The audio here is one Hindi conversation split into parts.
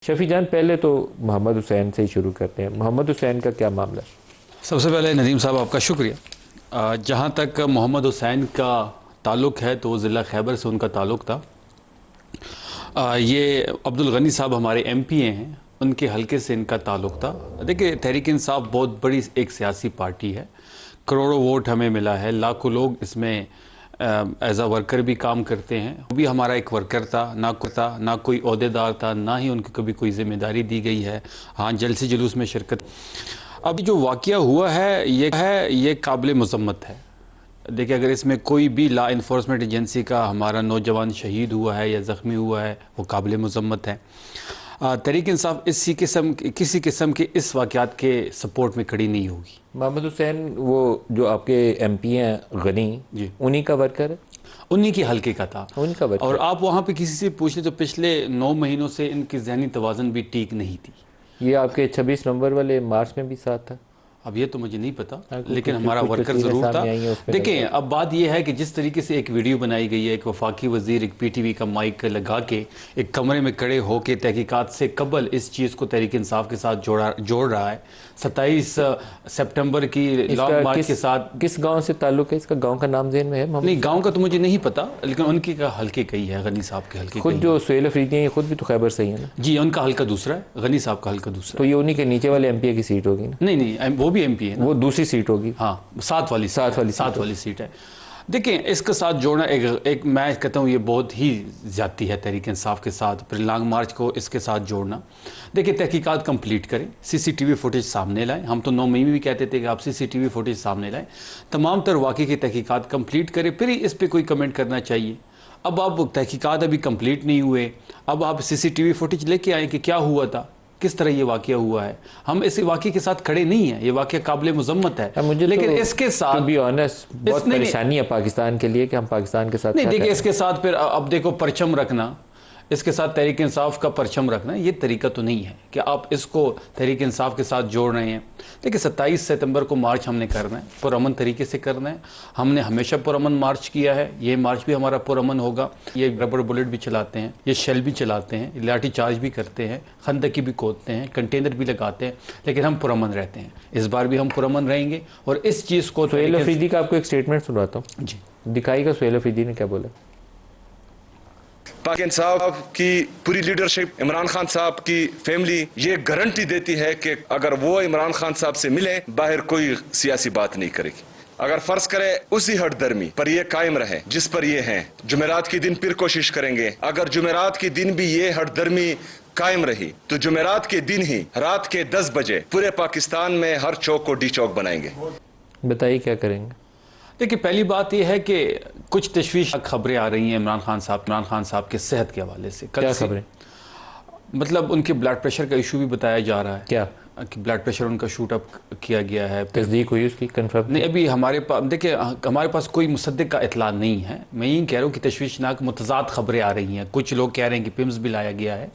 शफी जान, पहले तो मोहम्मद हुसैन से ही शुरू करते हैं। मोहम्मद हुसैन का क्या मामला? सबसे पहले नदीम साहब आपका शुक्रिया। जहाँ तक मोहम्मद हुसैन का ताल्लुक़ है तो ज़िला खैबर से उनका ताल्लुक़ था। ये अब्दुल गनी साहब हमारे एमपी हैं, उनके हलके से इनका ताल्लुक़ था। देखिए, तहरीक इंसाफ बहुत बड़ी एक सियासी पार्टी है, करोड़ों वोट हमें मिला है, लाखों लोग इसमें एज आ वर्कर भी काम करते हैं। वो भी हमारा एक वर्कर था, ना कोई ओहदेदार था, ना ही उनको कभी कोई जिम्मेदारी दी गई है। हाँ, जलसे जुलूस में शिरकत। अब जो वाक़या हुआ है ये काबिल मज़म्मत है। देखिए, अगर इसमें कोई भी लॉ इन्फोर्समेंट एजेंसी का हमारा नौजवान शहीद हुआ है या ज़ख्मी हुआ है, वो काबिल मज़म्मत है। तहरीक इंसाफ किसी किस्म के इस वाक़यात के सपोर्ट में खड़ी नहीं होगी। मोहम्मद हुसैन वो जो आपके एमपी हैं गनी जी, उन्हीं का वर्कर है, उन्हीं के हल्के का था। उनका वर्कर। और आप वहाँ पे किसी से पूछ लें तो पिछले 9 महीनों से इनकी जहनी तवाज़न भी ठीक नहीं थी। ये आपके 26 नवंबर वाले मार्च में भी साथ था। अब ये तो मुझे नहीं पता, कुछ लेकिन हमारा कुछ वर्कर तस्वीरें ज़रूर था। सामने आई हैं, उसमें देखें, अब बात यह है कि जिस तरीके से एक वीडियो बनाई गई है, एक वफाकी वज़ीर एक पीटीवी का माइक लगा के एक कमरे में खड़े होकर तहकीकात से कबल इस चीज़ को तहरीक इंसाफ के साथ जोड़ रहा है। 27 सितंबर की लॉन्ग मार्च के साथ। किस गांव से ताल्लुक है इसका? गांव का नाम ज़हन में है? नहीं, गांव का तो मुझे नहीं पता, लेकिन उनके का हल्के कही है, गनी साहब के हल्के खुद कही जो सुहेल अफरीदी हैं, खुद भी तो खैबर से ही है ना? जी, उनका हल्का दूसरा है, गनी साहब का हल्का दूसरा तो ये उन्हीं के नीचे वाले एमपी की सीट होगी ना? नहीं, वो भी एमपी है ना। वो दूसरी सीट होगी। हाँ, सात वाली सीट है। देखिए, इसके साथ जोड़ना एक मैं कहता हूँ ये बहुत ही ज़्यादती है तहरीक इंसाफ के साथ, फिर लॉन्ग मार्च को इसके साथ जोड़ना। देखिए, तहकीकात कंप्लीट करें, सीसीटीवी फुटेज सामने लाएं। हम तो 9 मई में भी कहते थे कि आप सीसीटीवी फुटेज सामने लाएं, तमाम तर वाक़े की तहकीकात कंप्लीट करें, फिर ही इस पर कोई कमेंट करना चाहिए। अब आप तहकीकात अभी कंप्लीट नहीं हुए, अब आप सीसीटीवी फुटेज लेके आए कि क्या हुआ था, किस तरह ये वाक़या हुआ है। हम इस वाक़े के साथ खड़े नहीं हैं, ये वाक़या काबिल मज़म्मत है। मुझे लेकिन तो, इसके साथ बी ऑनेस्ट बहुत परेशानी है पाकिस्तान के लिए कि हम पाकिस्तान के साथ नहीं। देखिए, इसके साथ फिर अब देखो परचम रखना, इसके साथ तहरीक इंसाफ का परचम रखना, ये तरीका तो नहीं है कि आप इसको तहरीक इंसाफ के साथ जोड़ रहे हैं। देखिए, 27 सितंबर को मार्च हमने करना है, पुरअमन तरीके से करना है। हमने हमेशा पुरअमन मार्च किया है, ये मार्च भी हमारा पुरअमन होगा। ये रबर बुलेट भी चलाते हैं, ये शेल भी चलाते हैं, लाठी चार्ज भी करते हैं, खंदकी भी खोदते हैं, कंटेनर भी लगाते हैं, लेकिन हम पुरअमन रहते हैं। इस बार भी हम पुरअमन रहेंगे। और इस चीज़ को सुहेल अफरीदी का आपको एक स्टेटमेंट सुनाता हूँ जी, दिखाई। सुहेल अफरीदी ने क्या बोला? पाक इंसाफ की पूरी लीडरशिप, इमरान खान साहब की फैमिली ये गारंटी देती है कि अगर वो इमरान खान साहब से मिले, बाहर कोई सियासी बात नहीं करेगी। अगर फर्ज करे उसी हटदर्मी पर ये कायम रहे जिस पर ये हैं, जुमेरात के दिन फिर कोशिश करेंगे। अगर जुमेरात के दिन भी ये हटदर्मी कायम रही तो जुमेरात के दिन ही रात के 10 बजे पूरे पाकिस्तान में हर चौक को डी चौक बनाएंगे। बताइए क्या करेंगे? देखिए, पहली बात यह है कि कुछ तशवीश खबरें आ रही हैं इमरान खान साहब के सेहत के हवाले से। क्या खबरें? मतलब उनके ब्लड प्रेशर का इशू भी बताया जा रहा है। क्या कि ब्लड प्रेशर उनका शूट अप किया गया है। तस्दीक हुई उसकी? कंफर्म नहीं, अभी हमारे पास, देखिए, हमारे पास कोई मुसद्दिक का इतला नहीं है। मैं यही कह रहा हूँ कि तशवीशनाक मुतज़ाद खबरें आ रही हैं। कुछ लोग कह रहे हैं कि पिम्स भी लाया गया है।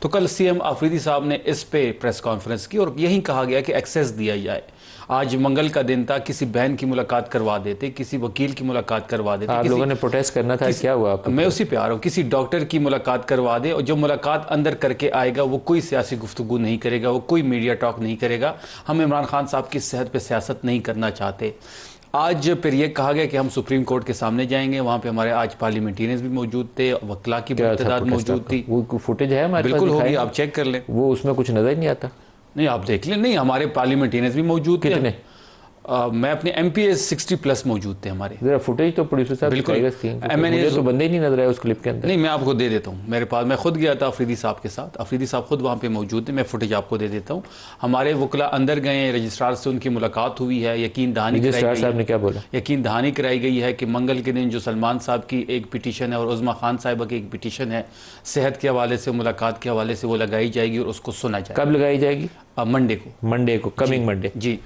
तो कल सीएम आफरीदी साहब ने इस पे प्रेस कॉन्फ्रेंस की और यही कहा गया कि एक्सेस दिया जाए। आज मंगल का दिन था, किसी बहन की मुलाकात करवा देते, किसी वकील की मुलाकात करवा देते। आप लोगों ने प्रोटेस्ट करना था, क्या हुआ आपको? मैं उसी पे आ रहा हूँ, किसी डॉक्टर की मुलाकात करवा दे, और जो मुलाकात अंदर करके आएगा वो कोई सियासी गुफ्तगू नहीं करेगा, वो कोई मीडिया टॉक नहीं करेगा। हम इमरान खान साहब की सेहत पे सियासत नहीं करना चाहते। आज फिर ये कहा गया कि हम सुप्रीम कोर्ट के सामने जाएंगे। वहाँ पे हमारे आज पार्लियामेंटेरियंस भी मौजूद थे, वकला की तादाद मौजूद थी। वो फुटेज है हमारे? बिल्कुल होगी, आप चेक कर लें। वो उसमें कुछ नजर नहीं आता? नहीं, आप देख लें। नहीं, हमारे पार्लियामेंटेरियंस भी मौजूद थे। कितने? मैं अपने एमपीएस 60+ मौजूद थे हमारे। जरा फुटेज तो प्रोड्यूसर साहब बिल्कुल। मुझे तो बंदे ही नहीं नजर आए उस क्लिप के अंदर। नहीं, मैं आपको दे देता हूँ मेरे पास। मैं खुद गया था अफरीदी साहब के साथ, अफरीदी साहब खुद वहाँ पे मौजूद थे। मैं फुटेज आपको दे देता हूँ। हमारे वकला अंदर गए, रजिस्ट्रार से उनकी मुलाकात हुई है। यकीन दहानी साहब ने क्या बोला? यकीन दहानी कराई गई है कि मंगल के दिन जो सलमान साहब की एक पिटीशन है और उज़्मा खान साहिबा की एक पिटीशन है, सेहत के हवाले से, मुलाकात के हवाले से, वो लगाई जाएगी और उसको सुना जाएगा। कब लगाई जाएगी? मंडे को कमिंग मंडे। जी,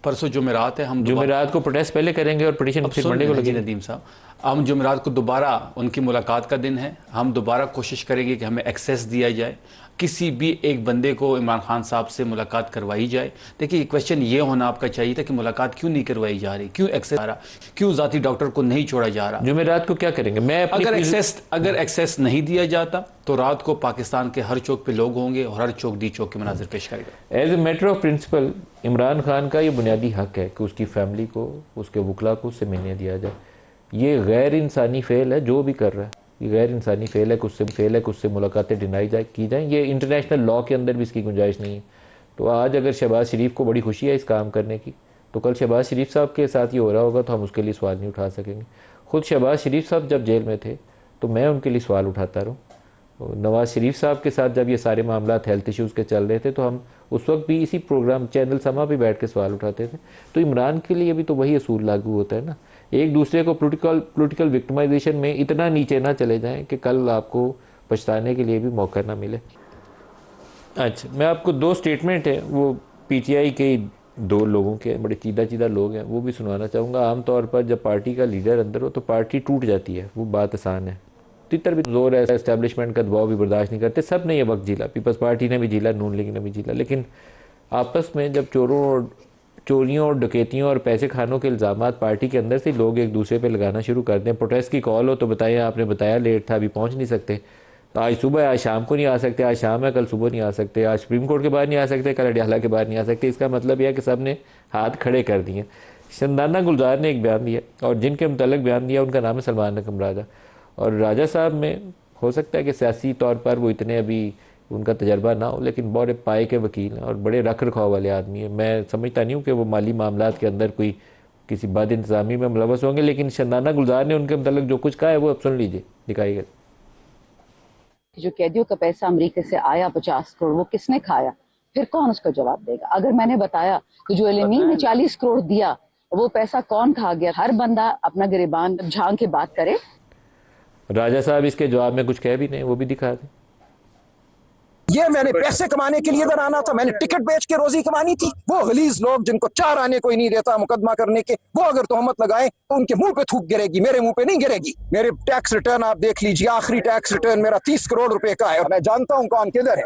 परसों जुमेरात है। हम जुमेरात को प्रोटेस्ट पहले करेंगे और पिटीशन फिर मंडे को लगेगी। नदीम साहब, हम जुमेरात को दोबारा उनकी मुलाकात का दिन है। हम दोबारा कोशिश करेंगे कि हमें एक्सेस दिया जाए। किसी भी एक बंदे को इमरान खान साहब से मुलाकात करवाई जाए। देखिए क्वेश्चन ये होना आपका चाहिए था कि मुलाकात क्यों नहीं करवाई जा रही, क्यों एक्सेस आ रहा, क्यों जाती डॉक्टर को नहीं छोड़ा जा रहा। जुमेरात को क्या करेंगे? मैं अगर एक्सेस नहीं दिया जाता तो रात को पाकिस्तान के हर चौक पे लोग होंगे और हर चौक दी चौक के मनाजिर पेश करेगा। As a matter of principle Imran Khan का ये बुनियादी हक है कि उसकी फैमिली को, उसके वकला को उससे मिलने दिया जाए। ये गैर इंसानी फेल है जो भी कर रहा है, ये गैर इंसानी फेल है कि उससे मुलाकातें डिनाई की जाएँ। ये इंटरनेशनल लॉ के अंदर भी इसकी गुंजाइश नहीं है। तो आज अगर शहबाज शरीफ को बड़ी खुशी है इस काम करने की, तो कल शहबाज शरीफ साहब के साथ ये हो रहा होगा तो हम उसके लिए सवाल नहीं उठा सकेंगे। खुद शहबाज शरीफ साहब जब जेल में थे तो मैं उनके लिए सवाल उठाता रहूँ। नवाज़ शरीफ साहब के साथ जब ये सारे मामला हेल्थ इश्यूज़ के चल रहे थे तो हम उस वक्त भी इसी प्रोग्राम चैनल समा पे बैठ के सवाल उठाते थे। तो इमरान के लिए भी तो वही असूल लागू होता है ना, एक दूसरे को पॉलिटिकल विक्टिमाइजेशन में इतना नीचे ना चले जाएं कि कल आपको पछताने के लिए भी मौका ना मिले। अच्छा, मैं आपको दो स्टेटमेंट है वो पीटीआई के दो लोगों के, बड़े चीदा लोग हैं, वो भी सुनाना चाहूँगा। आमतौर पर जब पार्टी का लीडर अंदर हो तो पार्टी टूट जाती है, वो बात आसान है। तितर भी जोर है, एस्टेब्लिशमेंट का दबाव भी बर्दाश्त नहीं करते। सब ने ये वक्त झीला, पीपल्स पार्टी ने भी झीला, नून लीग ने भी झीला। लेकिन आपस में जब चोरियों और डकैतियों और पैसे खानों के इल्ज़ामात पार्टी के अंदर से लोग एक दूसरे पे लगाना शुरू कर दें, प्रोटेस्ट की कॉल हो तो बताएं आपने बताया लेट था, अभी पहुंच नहीं सकते, तो आज सुबह, आज शाम को नहीं आ सकते, आज शाम है कल सुबह नहीं आ सकते, आज सुप्रीम कोर्ट के बाहर नहीं आ सकते, कल अडयाला के बाहर नहीं आ सकते। इसका मतलब यह है कि सब ने हाथ खड़े कर दिए। शंदाना गुलजार ने एक बयान दिया और जिनके मुतल्लिक बयान दिया उनका नाम है सलमान नकम राजा। और राजा साहब में हो सकता है कि सियासी तौर पर वो इतने अभी उनका तजर्बा ना हो, लेकिन बड़े पाए के वकील हैं और बड़े रख रखाव वाले आदमी हैं। मैं समझता नहीं हूँ कि वो माली मामलात के अंदर कोई किसी बद इंतजामी में मुलवस होंगे, लेकिन शंदाना गुलजार ने उनके मुतल्लिक जो कुछ कहा है वो अब सुन लीजिए, दिखाई गया। जो कैदियों का पैसा अमेरिका से आया 50 करोड़, वो किसने खाया? फिर कौन उसका जवाब देगा? अगर मैंने बताया कि जो एलएमई ने 40 करोड़ दिया वो पैसा कौन खा गया? हर बंदा अपना गिरेबान झांक के बात करे। राजा साहब इसके जवाब में कुछ कह भी नहीं, वो भी दिखा दें। ये मैंने पैसे कमाने के लिए इधर आना था, मैंने टिकट बेच के रोजी कमानी थी। वो गलीज लोग जिनको चार आने कोई नहीं देता मुकदमा करने के, वो अगर तोहमत लगाए तो उनके मुंह पे थूक गिरेगी, मेरे मुंह पे नहीं गिरेगी। मेरे टैक्स रिटर्न आप देख लीजिए, आखिरी टैक्स रिटर्न मेरा 30 करोड़ रुपए का है और मैं जानता हूं कौन किधर है।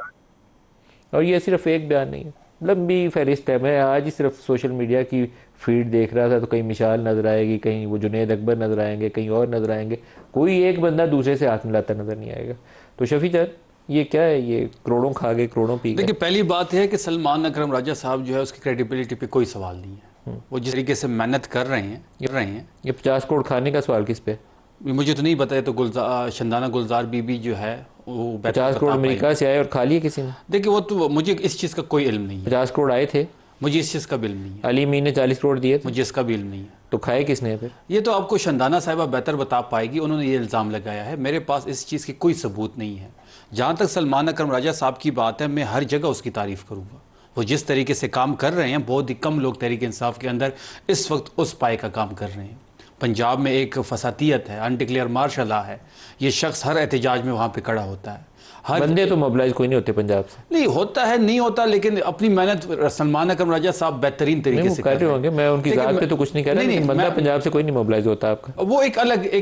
और ये सिर्फ एक बयान नहीं है, लंबी फहरिस्त है। मैं आज ही सिर्फ सोशल मीडिया की फीड देख रहा था तो कहीं मिसाल नजर आएगी, कहीं वो जुनैद अकबर नजर आएंगे, कहीं और नजर आएंगे, कोई एक बंदा दूसरे से हाथ मिलाता नजर नहीं आएगा। तो शफी जान ये क्या है? ये करोड़ों खा गए, करोड़ों पी गए। देखिए पहली बात है कि सलमान अकरम राजा साहब जो है उसकी क्रेडिबिलिटी पे कोई सवाल नहीं है। वो जिस तरीके से मेहनत कर रहे हैं ये 50 करोड़ खाने का सवाल किस पे? मुझे तो नहीं पता है। तो शंदाना गुलजार बीबी जो है वो 50 करोड़ अमेरिका से आए और खा लिए किसी ने? देखिए वो तो मुझे इस चीज़ का कोई इल्म नहीं है। 50 करोड़ आए थे, मुझे इस चीज़ का बिल नहीं है। अली मीर ने 40 करोड़ दिए थे, मुझे इसका भी इल्म नहीं है। तो खाए किसने फिर? ये तो आपको शंदाना साहिबा बेहतर बता पाएगी, उन्होंने ये इल्ज़ाम लगाया है। मेरे पास इस चीज़ की कोई सबूत नहीं है। जहाँ तक सलमान अकरम राजा साहब की बात है, मैं हर जगह उसकी तारीफ़ करूँगा। वो जिस तरीके से काम कर रहे हैं, बहुत ही कम लोग तहरीक इंसाफ के अंदर इस वक्त उस पाए का काम कर रहे हैं। पंजाब में एक फसातियत है, अनडिक्लेयर मार्शल लॉ है, ये शख्स हर एहतजाज में वहाँ पे खड़ा होता है। हर बंदे तो मोबिलाइज कोई नहीं होते पंजाब से। नहीं होता है, नहीं होता, लेकिन अपनी मेहनत सलमान अकरम राजा साहब बेहतरीन तरीके से कर रहे होंगे। मैं उनकी जात पे तो कुछ नहीं कह रहा, लेकिन बंदा पंजाब से कोई नहीं मोबिलाइज होता आपका। वो एक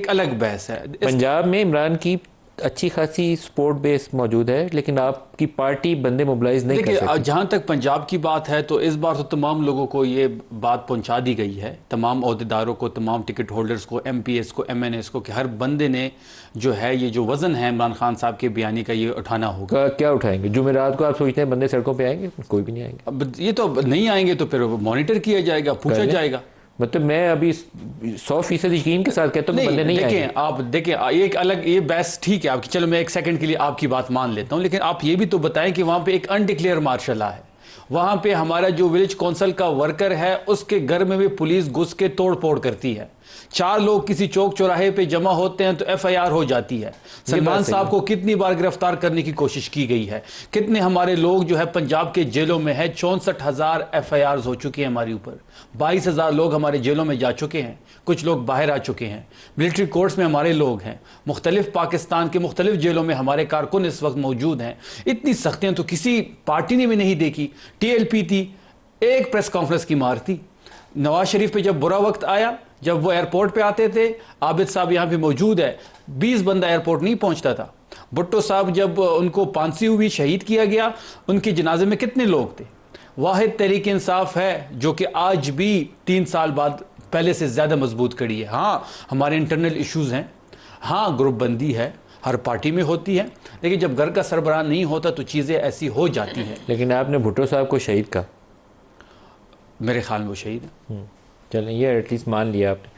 अलग बहस है। पंजाब में इमरान की अच्छी खासी सपोर्ट बेस मौजूद है, लेकिन आपकी पार्टी बंदे मोबिलाइज नहीं कर सकती। जहाँ तक पंजाब की बात है तो इस बार तो तमाम लोगों को ये बात पहुँचा दी गई है, तमाम अहदेदारों को, तमाम टिकट होल्डर्स को, MPs को, MNAs को, कि हर बंदे ने जो है ये जो वजन है इमरान खान साहब के बयानी का ये उठाना होगा। क्या उठाएंगे? जुमेरात को आप सोचते हैं बंदे सड़कों पे आएंगे? कोई भी नहीं आएंगे। अब ये तो नहीं आएंगे तो फिर मॉनिटर किया जाएगा, पूछा जाएगा। मतलब मैं अभी 100% यकीन के साथ कहता हूँ बंदे नहीं आएंगे। आप देखें एक अलग ये बहस ठीक है आपकी, चलो मैं एक सेकंड के लिए आपकी बात मान लेता हूँ, लेकिन आप ये भी तो बताएं कि वहाँ पे एक अनडिक्लेयर मार्शल लॉ है। वहाँ पे हमारा जो विलेज काउंसिल का वर्कर है उसके घर में भी पुलिस घुस के तोड़ फोड़ करती है। 4 लोग किसी चौक चौराहे पे जमा होते हैं तो FIR हो जाती है। सलमान साहब को कितनी बार गिरफ्तार करने की कोशिश की गई है, कितने हमारे लोग जो है पंजाब के जेलों में है। 64,000 FIRs हो चुकी हैं हमारे ऊपर, 22,000 लोग हमारे जेलों में जा चुके हैं, कुछ लोग बाहर आ चुके हैं, मिलिट्री कोर्ट्स में हमारे लोग हैं, मुख्तलिफ पाकिस्तान के मुख्तलिफ जेलों में हमारे कारकुन इस वक्त मौजूद हैं। इतनी सख्तियां तो किसी पार्टी ने भी नहीं देखी। TLP थी, एक प्रेस कॉन्फ्रेंस की मार थी। नवाज शरीफ पे जब बुरा वक्त आया, जब वो एयरपोर्ट पे आते थे, आबिद साहब यहाँ पे मौजूद है, 20 बंदा एयरपोर्ट नहीं पहुंचता था। भुट्टो साहब जब उनको फांसी हुई, शहीद किया गया, उनके जनाजे में कितने लोग थे? वाहिद तहरीक इंसाफ है जो कि आज भी 3 साल बाद पहले से ज़्यादा मजबूत खड़ी है। हाँ, हमारे इंटरनल इश्यूज़ हैं, हाँ ग्रुप बंदी है, हर पार्टी में होती है, लेकिन जब घर का सरबराह नहीं होता तो चीज़ें ऐसी हो जाती हैं। लेकिन आपने भुट्टो साहब को शहीद कहा, मेरे ख्याल में वो शहीद है। चलें, ये एटलीस्ट मान लिया आपने।